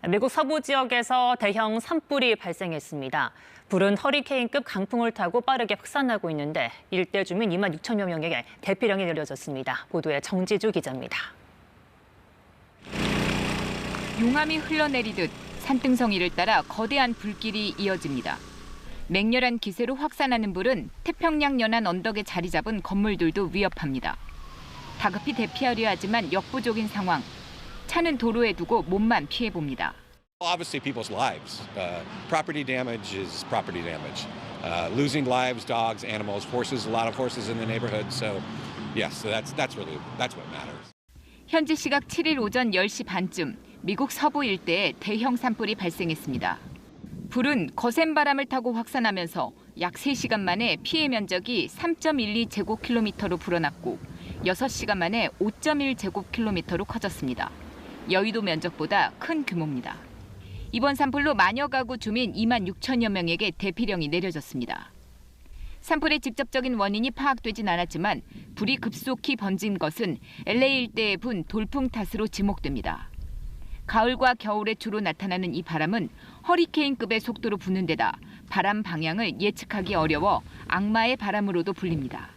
미국 서부 지역에서 대형 산불이 발생했습니다. 불은 허리케인급 강풍을 타고 빠르게 확산하고 있는데 일대 주민 2만 6천여 명에게 대피령이 내려졌습니다. 보도에 정지주 기자입니다. 용암이 흘러내리듯 산등성이를 따라 거대한 불길이 이어집니다. 맹렬한 기세로 확산하는 불은 태평양 연안 언덕에 자리 잡은 건물들도 위협합니다. 다급히 대피하려 하지만 역부족인 상황. 차는 도로에 두고 몸만 피해봅니다. Obviously, people's lives. Property damage is property damage. Losing lives, dogs, animals, horses. A lot of horses in the neighborhood. So, yes, that's what matters. 현지 시각 7일 오전 10시 반쯤 미국 서부 일대에 대형 산불이 발생했습니다. 불은 거센 바람을 타고 확산하면서 약 3시간 만에 피해 면적이 3.12제곱킬로미터로 불어났고 6시간 만에 5.1제곱킬로미터로 커졌습니다. 여의도 면적보다 큰 규모입니다. 이번 산불로 만여 가구 주민 2만 6천여 명에게 대피령이 내려졌습니다. 산불의 직접적인 원인이 파악되진 않았지만 불이 급속히 번진 것은 LA 일대의 분 돌풍 탓으로 지목됩니다. 가을과 겨울에 주로 나타나는 이 바람은 허리케인급의 속도로 부는 데다 바람 방향을 예측하기 어려워 악마의 바람으로도 불립니다.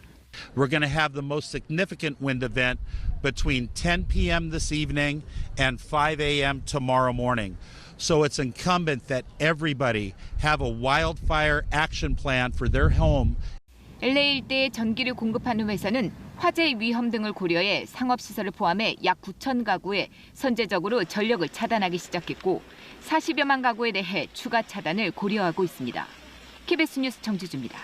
We're going to have the most significant wind event between 10 p.m. this evening and 5 a.m. tomorrow morning. So it's incumbent that everybody have a wildfire action plan for their home. LA 일대에 전기를 공급하는 회사는 화재 위험 등을 고려해 상업시설을 포함해 약 9천 가구에 선제적으로 전력을 차단하기 시작했고 40여만 가구에 대해 추가 차단을 고려하고 있습니다. KBS 뉴스 정지주입니다.